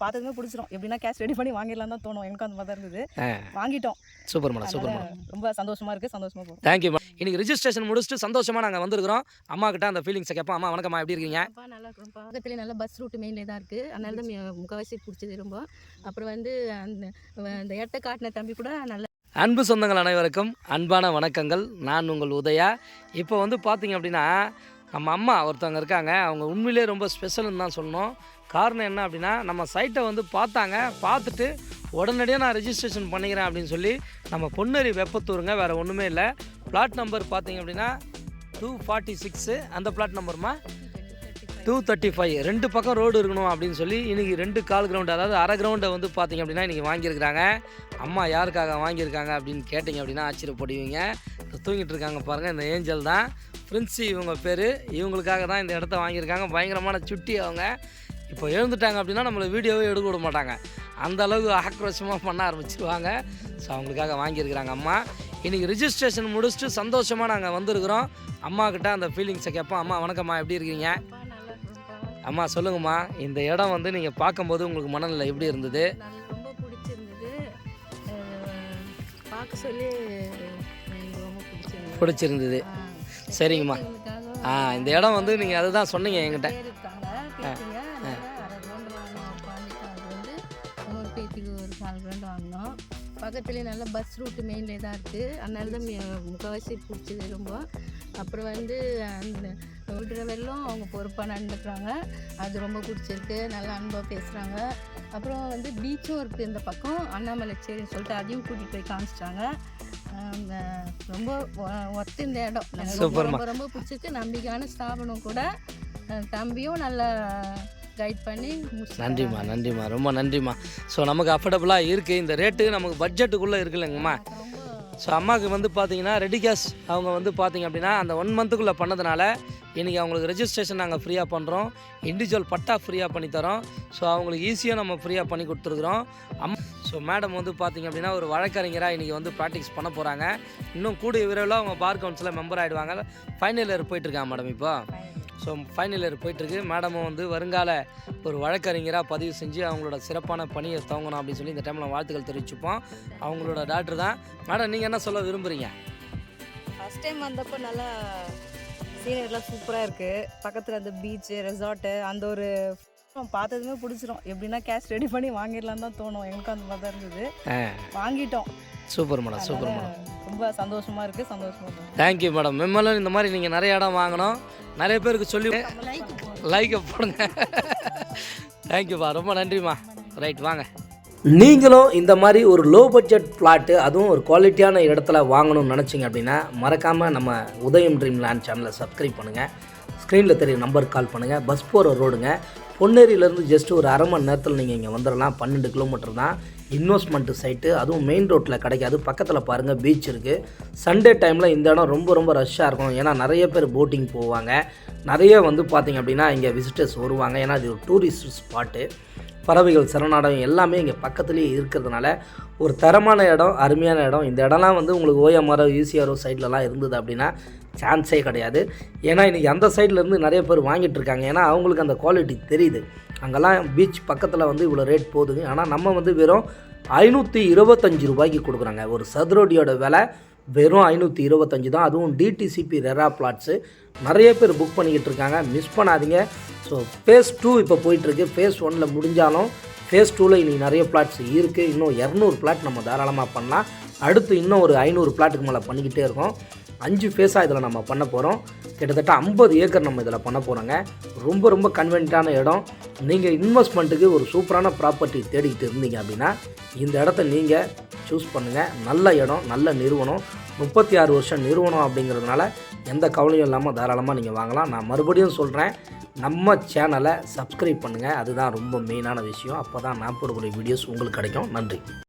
பார்த்ததுமே பிடிச்சிரும். எப்படின்னா கேஷ் ரெடி பண்ணி வாங்கிடலாம் தான் தோணும். எனக்கும் அந்த மாதிரி தான் இருந்தது. வாங்கிட்டோம். Super madam, super madam. ரொம்ப சந்தோஷமா இருக்கு. சந்தோஷமா போகும். Thank you madam. இன்னைக்கு ரிஜிஸ்ட்ரேஷன் முடிச்சுட்டு சந்தோஷமா நாங்கள் வந்திருக்கிறோம். அம்மா கிட்ட அந்த ஃபீலிங்ஸை கேட்போம். அம்மா வணக்கம்மா, எப்படி இருக்கீங்க? நல்லா இருக்கும்ப்பா. பக்கத்துலேயே நல்ல பஸ் ரூட் மெயின்லேயே தான் இருக்குது. அதனால தான் முக்கால்வாசி பிடிச்சது ரொம்ப. அப்புறம் வந்து அந்த இடத்த காட்டின தம்பி கூட நல்ல அன்பு சொந்தங்கள் அனைவருக்கும் அன்பான வணக்கங்கள். நான் உங்கள் உதயா. இப்போ வந்து பார்த்தீங்க அப்படின்னா நம்ம அம்மா ஒருத்தவங்க இருக்காங்க. அவங்க உண்மையிலே ரொம்ப ஸ்பெஷல்னு தான் சொல்லணும். காரணம் என்ன அப்படின்னா, நம்ம சைட்டை வந்து பார்த்தாங்க. பார்த்துட்டு உடனடியாக நான் ரெஜிஸ்ட்ரேஷன் பண்ணிக்கிறேன் அப்படின்னு சொல்லி நம்ம பொன்னேரி வெப்பத்தூருங்க, வேறு ஒன்றுமே இல்லை. பிளாட் நம்பர் பார்த்தீங்க அப்படின்னா 246. அந்த பிளாட் நம்பருமா 235. 2 பக்கம் ரோடு இருக்கணும் அப்படின்னு சொல்லி இன்றைக்கி 2 கால் கிரவுண்டு, அதாவது அரை கிரவுண்டை வந்து பார்த்திங்க அப்படின்னா இன்றைக்கி வாங்கியிருக்கிறாங்க. அம்மா யாருக்காக வாங்கியிருக்காங்க அப்படின்னு கேட்டிங்க அப்படின்னா ஆச்சரியப்படுவீங்க. தூங்கிட்டு இருக்காங்க பாருங்கள், இந்த ஏஞ்சல் தான். பிரின்ஸி இவங்க பேர். இவங்களுக்காக தான் இந்த இடத்த வாங்கியிருக்காங்க. பயங்கரமான சுட்டி அவங்க. இப்போ எழுந்துட்டாங்க அப்படின்னா நம்மளை வீடியோவே எடுக்க விட மாட்டாங்க. அந்த அளவுக்கு ஆக்ரோஷமாக பண்ண ஆரம்பிச்சிருவாங்க. ஸோ அவங்களுக்காக வாங்கியிருக்கிறாங்க அம்மா. இன்றைக்கி ரிஜிஸ்ட்ரேஷன் முடிச்சுட்டு சந்தோஷமாக நாங்கள் வந்திருக்கிறோம். அம்மாக்கிட்ட அந்த ஃபீலிங்ஸை கேட்போம். அம்மா வணக்கம்மா, எப்படி இருக்கீங்க? அம்மா சொல்லுங்கம்மா, இந்த இடம் வந்து நீங்கள் பார்க்கும்போது உங்களுக்கு மனநிலை எப்படி இருந்தது? ரொம்ப பிடிச்சிருந்தது. பார்க்க சொல்லி ரொம்ப பிடிச்சிருந்தது. சரிங்கம்மா. இந்த இடம் வந்து நீங்கள் அதுதான் சொன்னீங்க என்கிட்ட. பேத்திக்கு ஒரு 4 கிரவுண்டு வாங்கினோம். பக்கத்துலேயே நல்ல பஸ் ரூட்டு மெயின்லேயே தான் இருக்குது. அதனால தான் முக்கால்வாசி பிடிச்சது ரொம்ப. அப்புறம் வந்து அந்த விடுற வெள்ளம் அவங்க பொறுப்பாக நடந்துக்கிறாங்க. அது ரொம்ப பிடிச்சிருக்கு. நல்லா அன்பாக பேசுகிறாங்க. அப்புறம் வந்து பீச்சும் இருக்குது இந்த பக்கம். அண்ணாமலை சேரின்னு சொல்லிட்டு அதையும் கூட்டிகிட்டு போய் காமிச்சிட்டாங்க. ரொம்ப ஒர்த்து இந்த இடம். எனக்கு ரொம்ப ரொம்ப பிடிச்சிருக்கு. நம்பிக்கையான ஸ்தாபனம் கூட. தம்பியும் நல்லா கைட் பண்ணி நன்றிம்மா, நன்றிம்மா, ரொம்ப நன்றிம்மா. ஸோ நமக்கு அஃபோர்டபுளாக இருக்குது. இந்த ரேட்டு நமக்கு பட்ஜெட்டுக்குள்ளே இருக்குல்லங்கம்மா. ஸோ அம்மாவுக்கு வந்து பார்த்தீங்கன்னா ரெடி கேஷ் அவங்க வந்து பார்த்திங்க அப்படின்னா அந்த 1 மந்த்துக்குள்ளே பண்ணதுனால இன்றைக்கி அவங்களுக்கு ரெஜிஸ்ட்ரேஷன் நாங்கள் ஃப்ரீயாக பண்ணுறோம். இண்டிவிஜுவல் பட்டா ஃப்ரீயாக பண்ணித்தரோம். ஸோ அவங்களுக்கு ஈஸியாக நம்ம ஃப்ரீயாக பண்ணி கொடுத்துருக்குறோம். ஸோ மேடம் வந்து பார்த்திங்க அப்படின்னா ஒரு வழக்கறிஞராக இன்றைக்கி வந்து ப்ராக்டிஸ் பண்ண போகிறாங்க. இன்னும் கூடிய விரைவில் அவங்க பார் கவுன்சிலில் மெம்பர் ஆகிடுவாங்க. ஃபைனல் இயர் போயிட்டுருக்காங்க மேடம். இப்போ ஸோ ஃபைனல் இயர் போயிட்டுருக்கு. மேடமும் வந்து வருங்கால ஒரு வழக்கறிஞராக பதிவு செஞ்சு அவங்களோட சிறப்பான பணியை துவங்கணும் அப்படின்னு சொல்லி இந்த டைமில் வாழ்த்துக்கள் தெரிவிச்சுப்போம். அவங்களோட டாக்டர் தான். மேடம் நீங்கள் என்ன சொல்ல விரும்புகிறீங்க? ஃபஸ்ட் டைம் வந்தப்போ நல்லா சீனரிலாம் சூப்பராக இருக்குது. பக்கத்தில் அந்த பீச்சு, ரெசார்ட்டு, அந்த ஒரு பார்த்ததுமே பிடிச்சிரும். எப்படின்னா கேஷ் ரெடி பண்ணி வாங்கிடலாம் தான் தோணும். எனக்கும் அந்த மாதிரி தான் இருந்தது. வாங்கிட்டோம். Super madam, super madam. ரொம்ப சந்தோஷமாக இருக்குது. சந்தோஷமாக இருக்கும். Thank you madam. மெம்மலும் இந்த மாதிரி நீங்கள் நிறைய இடம் வாங்கணும். நிறைய பேருக்கு சொல்லி லைக்கை போடுங்க. தேங்க்யூப்பா, ரொம்ப நன்றிம்மா. ரைட், வாங்க. நீங்களும் இந்த மாதிரி ஒரு லோ பட்ஜெட் பிளாட்டு, அதுவும் ஒரு குவாலிட்டியான இடத்துல வாங்கணும்னு நினச்சிங்க அப்படின்னா மறக்காமல் நம்ம உதயம் ட்ரீம் லேண்ட் சேனலை சப்ஸ்கிரைப் பண்ணுங்கள். ஸ்க்ரீனில் தெரிய நம்பருக்கு கால் பண்ணுங்கள். பஸ் போகிற ரோடுங்க. பொன்னேரியிலேருந்து ஜஸ்ட் ஒரு அரை மணி நேரத்தில் நீங்கள் இங்கே வந்துடலாம். 12 கிலோமீட்டர் தான். இன்வெஸ்ட்மெண்ட்டு சைட்டு, அதுவும் மெயின் ரோட்டில் கிடைக்காது. பக்கத்தில் பாருங்கள் பீச் இருக்குது. சண்டே டைமில் இந்த இடம் ரொம்ப ரொம்ப ரஷ்ஷாக இருக்கும். ஏன்னா நிறைய பேர் போட்டிங் போவாங்க. நிறைய வந்து பார்த்திங்க அப்படின்னா இங்கே விசிட்டர்ஸ் வருவாங்க. ஏன்னா இது ஒரு டூரிஸ்ட் ஸ்பாட்டு. பறவைகள் சரணாலயம் எல்லாமே இங்கே பக்கத்துலேயே இருக்கிறதுனால ஒரு தரமான இடம், அருமையான இடம். இந்த இடம்லாம் வந்து உங்களுக்கு ஓஎம்ஆரோ ஈசிஆரோ சைட்லலாம் இருந்தது அப்படின்னா சான்ஸே கிடையாது. ஏன்னா இன்றைக்கி அந்த சைட்லேருந்து நிறைய பேர் வாங்கிட்டு இருக்காங்க. ஏன்னா அவங்களுக்கு அந்த குவாலிட்டி தெரியுது. அங்கெல்லாம் பீச் பக்கத்தில் வந்து இவ்வளோ ரேட் போகுதுங்க. ஆனால் நம்ம வந்து வெறும் 525 ரூபாய்க்கு கொடுக்குறாங்க. ஒரு சதுரடியோட விலை வெறும் 525 தான். அதுவும் டிடிசிபி ரெரா பிளாட்ஸு. நிறைய பேர் புக் பண்ணிக்கிட்டு இருக்காங்க. மிஸ் பண்ணாதீங்க. ஸோ ஃபேஸ் 2 இப்போ போயிட்டுருக்கு. ஃபேஸ் 1 முடிஞ்சாலும் ஃபேஸ் 2 இன்றைக்கி நிறைய பிளாட்ஸ் இருக்குது. இன்னும் 200 பிளாட் நம்ம தாராளமாக பண்ணலாம். அடுத்து இன்னும் ஒரு 500 பிளாட்டுக்கு மேலே பண்ணிக்கிட்டே இருக்கோம். 5 ஃபேஸாக இதில் நம்ம பண்ண போகிறோம். கிட்டத்தட்ட 50 ஏக்கர் நம்ம இதில் பண்ண போகிறோங்க. ரொம்ப ரொம்ப கன்வீனியன்ட்டான இடம். நீங்கள் இன்வெஸ்ட்மெண்ட்டுக்கு ஒரு சூப்பரான ப்ராப்பர்ட்டி தேடிக்கிட்டு இருந்தீங்க அப்படின்னா இந்த இடத்த நீங்கள் சூஸ் பண்ணுங்கள். நல்ல இடம், நல்ல நிறுவனம். 36 வருஷம் நிறுவனம் அப்படிங்கிறதுனால எந்த கவலையும் இல்லாமல் தாராளமாக நீங்கள் வாங்கலாம். நான் மறுபடியும் சொல்கிறேன், நம்ம சேனலை சப்ஸ்கிரைப் பண்ணுங்கள். அதுதான் ரொம்ப மெயினான விஷயம். அப்போ தான் நான் போடக்கூடிய வீடியோஸ் உங்களுக்கு கிடைக்கும். நன்றி.